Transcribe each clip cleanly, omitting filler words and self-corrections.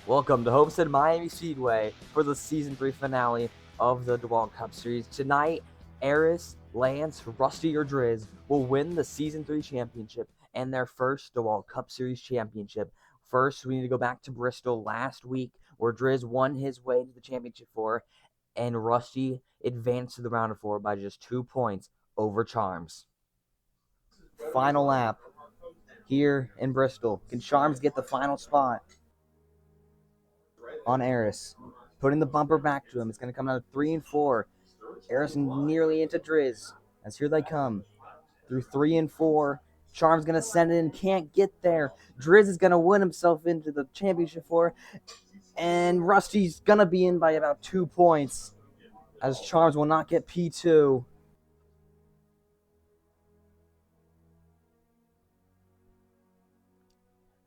Welcome to Homestead Miami Speedway for the Season 3 finale of the DeWalt Cup Series. Tonight, Eris, Lance, Rusty, or Driz will win the Season 3 championship and their first DeWalt Cup Series championship. First, we need to go back to Bristol last week where Driz won his way to the championship 4 and Rusty advanced to the round of 4 by just 2 points over Charms. Final lap here in Bristol. Can Charms get the final spot on Eris? Putting the bumper back to him. It's going to come out of 3 and 4. Eris nearly into Driz. As here they come. Through 3 and 4. Charm's going to send it and can't get there. Driz is going to win himself into the championship 4. And Rusty's going to be in by about 2 points. As Charms will not get P2.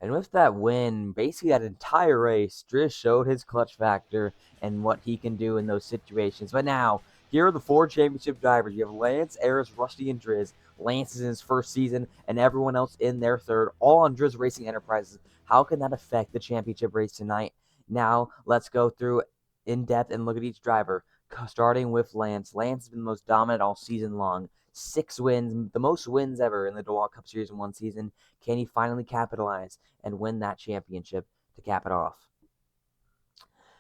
And with that win, basically that entire race, Driz showed his clutch factor and what he can do in those situations. But now, here are the 4 championship drivers. You have Lance, Eris, Rusty, and Driz. Lance is in his first season, and everyone else in their third, all on Driz Racing Enterprises. How can that affect the championship race tonight? Now, let's go through in depth and look at each driver. Starting with Lance. Lance has been the most dominant all season long. 6 wins, the most wins ever in the DeWalt Cup Series in one season. Can he finally capitalize and win that championship to cap it off?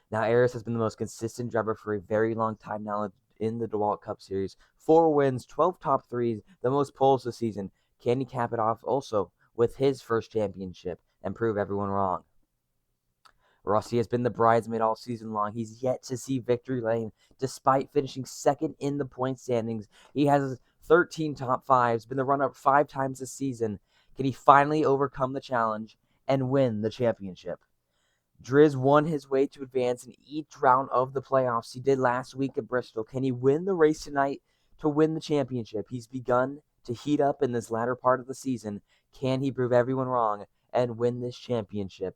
Now, Eris has been the most consistent driver for a very long time now in the DeWalt Cup Series. 4 wins, 12 top 3s, the most poles this season. Can he cap it off also with his first championship and prove everyone wrong? Rusty has been the bridesmaid all season long. He's yet to see victory lane despite finishing second in the point standings. He has 13 top 5s, been the runner-up 5 times this season. Can he finally overcome the challenge and win the championship? Driz won his way to advance in each round of the playoffs. He did last week at Bristol. Can he win the race tonight to win the championship? He's begun to heat up in this latter part of the season. Can he prove everyone wrong and win this championship?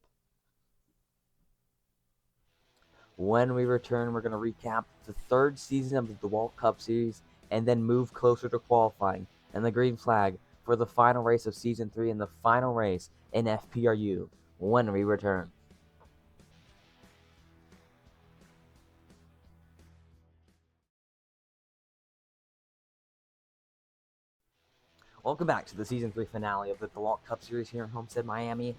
When we return, we're going to recap the 3rd season of the DeWalt Cup Series and then move closer to qualifying and the green flag for the final race of Season 3 and the final race in FPRU when we return. Welcome back to the Season 3 finale of the DeWalt Cup Series here in Homestead, Miami.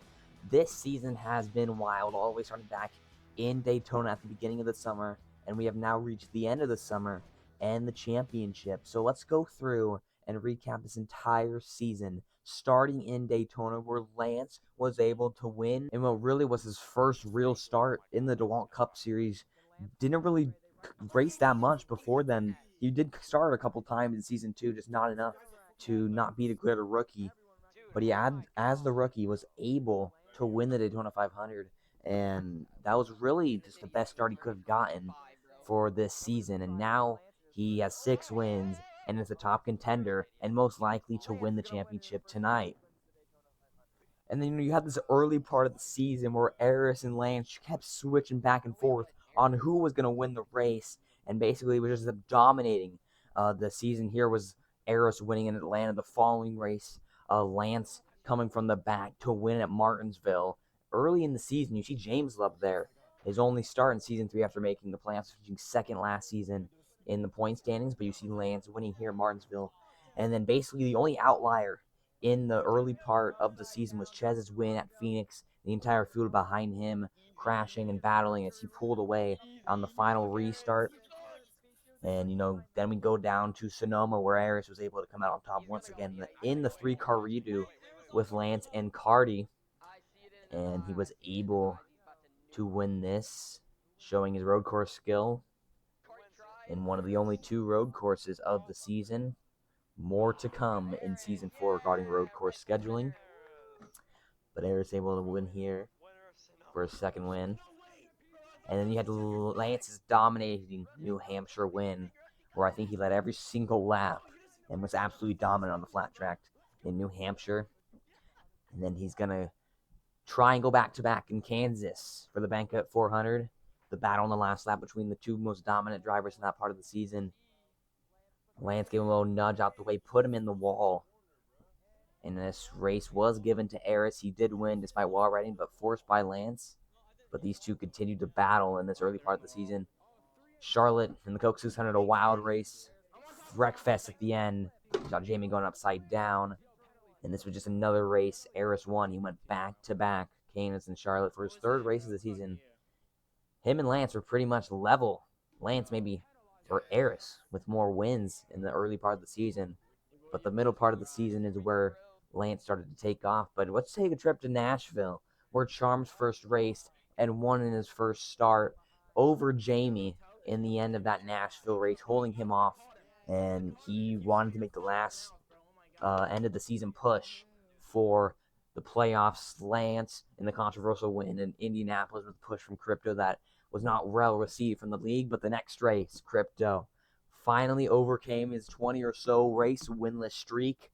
This season has been wild, all the way starting back in Daytona at the beginning of the summer, and we have now reached the end of the summer and the championship. So let's go through and recap this entire season, starting in Daytona, where Lance was able to win in what really was his first real start in the DeWalt Cup Series. Didn't really race that much before then. He did start a couple times in Season 2, just not enough to not be declared a rookie. But he had, as the rookie, was able to win the Daytona 500. And that was really just the best start he could have gotten for this season. And now he has 6 wins and is the top contender and most likely to win the championship tonight. And then you had this early part of the season where Eris and Lance kept switching back and forth on who was going to win the race. And basically was just dominating the season. Here was Eris winning in Atlanta. The following race, Lance coming from the back to win at Martinsville. Early in the season, you see James Love there. His only start in Season 3 after making the playoffs, finishing second last season in the point standings. But you see Lance winning here at Martinsville. And then basically the only outlier in the early part of the season was Chez's win at Phoenix. The entire field behind him crashing and battling as he pulled away on the final restart. And, then we go down to Sonoma where Eris was able to come out on top once again in the 3-car redo with Lance and Cardi. And he was able to win this, showing his road course skill in one of the only 2 road courses of the season. More to come in Season 4 regarding road course scheduling. But Eris able to win here for his second win. And then you had Lance's dominating New Hampshire win, where I think he led every single lap and was absolutely dominant on the flat track in New Hampshire. And then he's going to try and go back-to-back in Kansas for the Banquet 400. The battle on the last lap between the 2 most dominant drivers in that part of the season. Lance gave him a little nudge out the way, put him in the wall. And this race was given to Eris. He did win despite wall riding, but forced by Lance. but these two continued to battle in this early part of the season. Charlotte and the Kokusus had a wild race, wreckfest at the end. Saw Jamie going upside down, and this was just another race. Eris won. He went back to back, Canis and Charlotte, for his third race of the season. Him and Lance were pretty much level. Lance maybe, or Eris, with more wins in the early part of the season, but the middle part of the season is where Lance started to take off. But let's take a trip to Nashville, where Charms first raced and won in his first start over Jamie in the end of that Nashville race, holding him off. And he wanted to make the last end of the season push for the playoffs. Lance in the controversial win in Indianapolis with a push from Crypto that was not well received from the league. But the next race, Crypto finally overcame his 20 or so race winless streak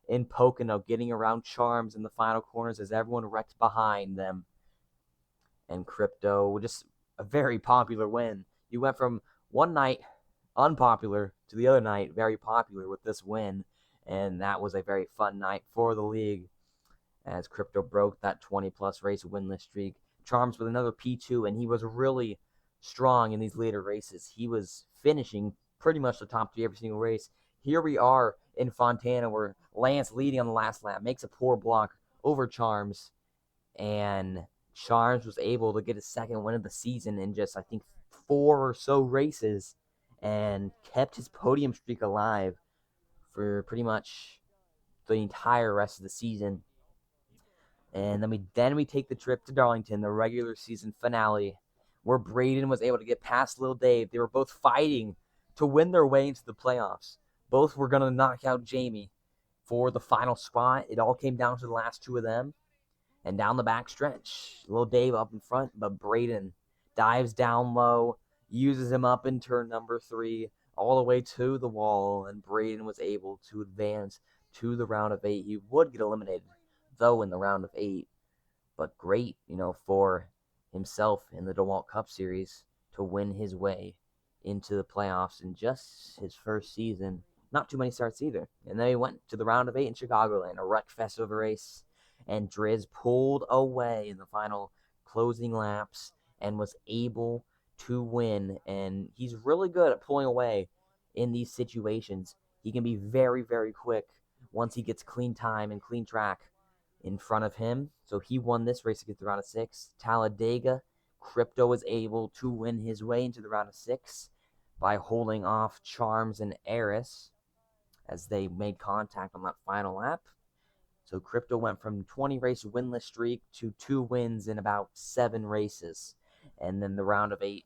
in Pocono, getting around Charms in the final corners as everyone wrecked behind them. And Crypto, just a very popular win. You went from one night unpopular to the other night very popular with this win, and that was a very fun night for the league as Crypto broke that 20-plus race winless streak. Charms with another P2, and he was really strong in these later races. He was finishing pretty much the top three every single race. Here we are in Fontana where Lance leading on the last lap makes a poor block over Charms, and Charms was able to get his second win of the season in just, I think, 4 or so races, and kept his podium streak alive for pretty much the entire rest of the season. And then we take the trip to Darlington, the regular season finale, where Braden was able to get past Lil Dave. They were both fighting to win their way into the playoffs. Both were going to knock out Jamie for the final spot. It all came down to the last two of them. And down the back stretch, Lil Dave up in front, but Braden dives down low, uses him up in turn number 3, all the way to the wall, and Braden was able to advance to the round of 8. He would get eliminated, though, in the round of 8, but great, for himself in the DeWalt Cup Series to win his way into the playoffs in just his first season. Not too many starts either. And then he went to the round of 8 in Chicagoland, a wreck fest of a race, and Driz pulled away in the final closing laps and was able to win. And he's really good at pulling away in these situations. He can be very, very quick once he gets clean time and clean track in front of him. So he won this race to get the round of 6. Talladega, Crypto was able to win his way into the round of 6 by holding off Charms and Eris as they made contact on that final lap. So Crypto went from 20 race winless streak to 2 wins in about 7 races. And then the round of 8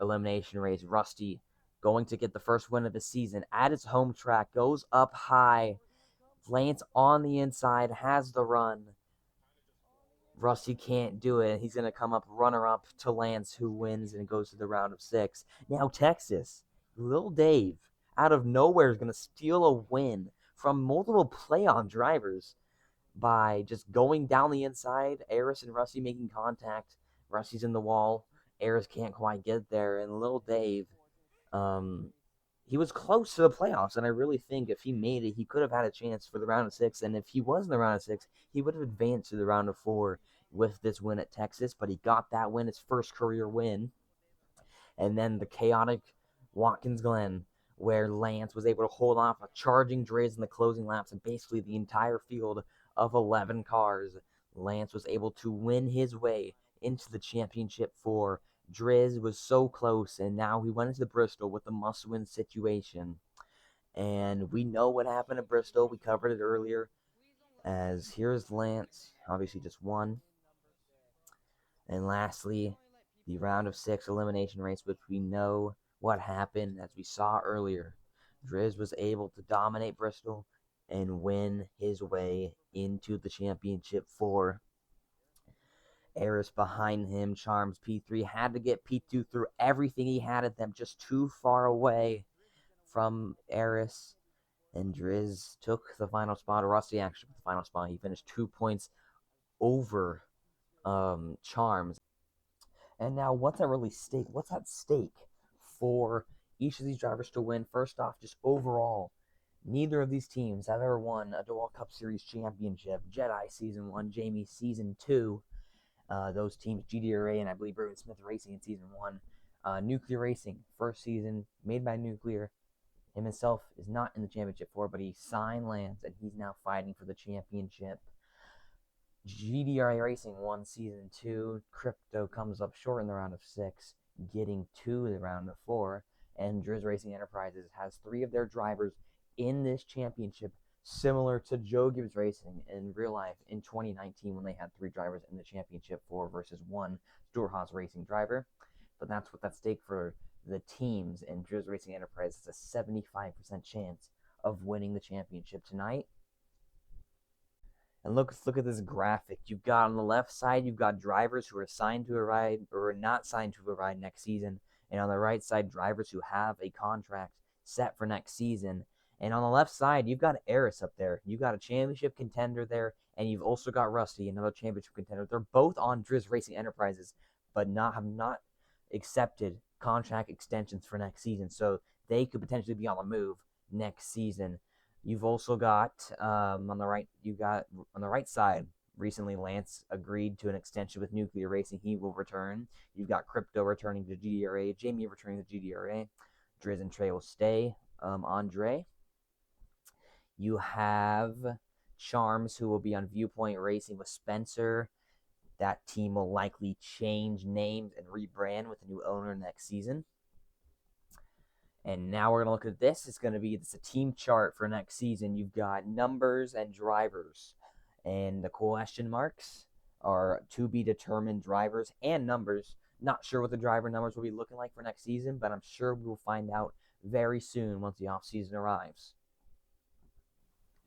elimination race, Rusty going to get the first win of the season at his home track, goes up high. Lance on the inside has the run. Rusty can't do it. He's going to come up runner-up to Lance, who wins and goes to the round of 6. Now Texas, Lil Dave, out of nowhere, is going to steal a win from multiple play-on drivers by just going down the inside. Eris and Rusty making contact. Rusty's in the wall. Eris can't quite get there. And Lil Dave, he was close to the playoffs, and I really think if he made it, he could have had a chance for the round of 6. And if he was in the round of 6, he would have advanced to the round of 4 with this win at Texas. But he got that win, his first career win. And then the chaotic Watkins Glen, where Lance was able to hold off a charging Driz in the closing laps and basically the entire field of 11 cars. Lance was able to win his way into the championship 4. Driz was so close, and now he went into Bristol with a must-win situation. And we know what happened at Bristol. We covered it earlier. As here's Lance, obviously just won. And lastly, the round of 6 elimination race, which we know what happened, as we saw earlier. Driz was able to dominate Bristol and win his way into the championship 4. Eris behind him, Charms P3, had to get P2 through everything he had at them, just too far away from Eris. And Driz took the final spot. Rusty actually took the final spot. He finished 2 points over Charms. And now, what's at stake for each of these drivers to win? First off, just overall, neither of these teams have ever won a DeWalt Cup Series championship. Jedi Season 1, Jamie Season 2. those teams, GDRA and I believe Bruin Smith Racing in Season 1. Nuclear Racing, first season, made by Nuclear. Himself is not in the championship for, but he signed Lance, and he's now fighting for the championship. GDRA Racing won Season 2. Crypto comes up short in the round of 6, getting to the round of 4. And Driz Racing Enterprises has 3 of their drivers in this championship, similar to Joe Gibbs Racing in real life in 2019 when they had 3 drivers in the championship, 4 versus 1 Stuart Haas Racing driver. But that's what's at stake for the teams, and Driz Racing Enterprises has a 75% chance of winning the championship tonight. And look at this graphic. You've got on the left side, you've got drivers who are signed to a ride or not signed to a ride next season. And on the right side, drivers who have a contract set for next season. And on the left side, you've got Eris up there. You've got a championship contender there. And you've also got Rusty, another championship contender. They're both on Driz Racing Enterprises, but have not accepted contract extensions for next season. So they could potentially be on the move next season. You've also got on the right side, recently Lance agreed to an extension with Nuclear Racing. He will return. You've got Crypto returning to GDRA, Jamie returning to GDRA, Driz and Trey will stay. Andre. You have Charms, who will be on Viewpoint Racing with Spencer. That team will likely change names and rebrand with a new owner next season. And now we're going to look at this. It's a team chart for next season. You've got numbers and drivers. And the question marks are to be determined drivers and numbers. Not sure what the driver numbers will be looking like for next season, but I'm sure we will find out very soon once the offseason arrives.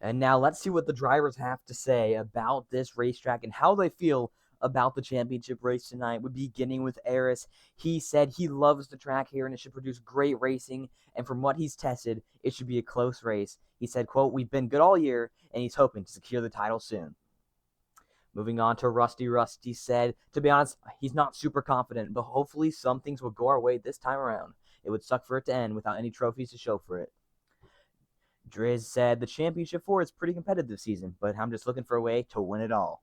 And now let's see what the drivers have to say about this racetrack and how they feel about the championship race tonight. We're beginning with Eris. He said he loves the track here and it should produce great racing, and from what he's tested, it should be a close race. He said, quote, "We've been good all year," and he's hoping to secure the title soon. Moving on to Rusty. Rusty said, to be honest, he's not super confident, but hopefully some things will go our way this time around. It would suck for it to end without any trophies to show for it. Driz said, the championship 4 is pretty competitive this season, but I'm just looking for a way to win it all.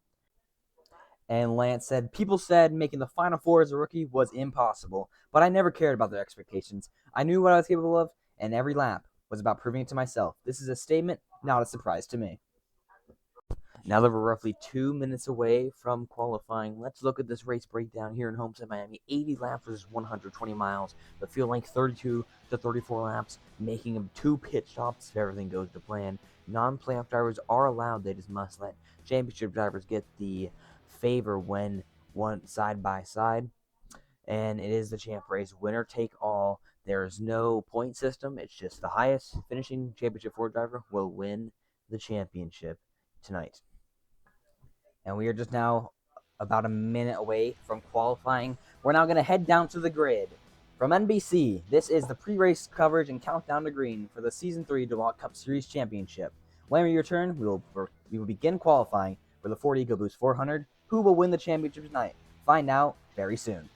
And Lance said, people said making the Final 4 as a rookie was impossible, but I never cared about their expectations. I knew what I was capable of, and every lap was about proving it to myself. This is a statement, not a surprise to me. Now that we're roughly 2 minutes away from qualifying, let's look at this race breakdown here in Homestead, Miami. 80 laps versus 120 miles. The field length 32 to 34 laps, making them 2 pit stops if everything goes to plan. Non-playoff drivers are allowed. They just must let championship drivers get the favor when one side by side. And it is the champ race, winner take all. There is no point system. It's just the highest finishing championship 4 driver will win the championship tonight. And we are just now about a minute away from qualifying. We're now going to head down to the grid. From NBC, this is the pre-race coverage and countdown to green for the Season 3 DeWalt Cup Series Championship. When we return, we will begin qualifying for the Ford EcoBoost 400. Who will win the championship tonight? Find out very soon.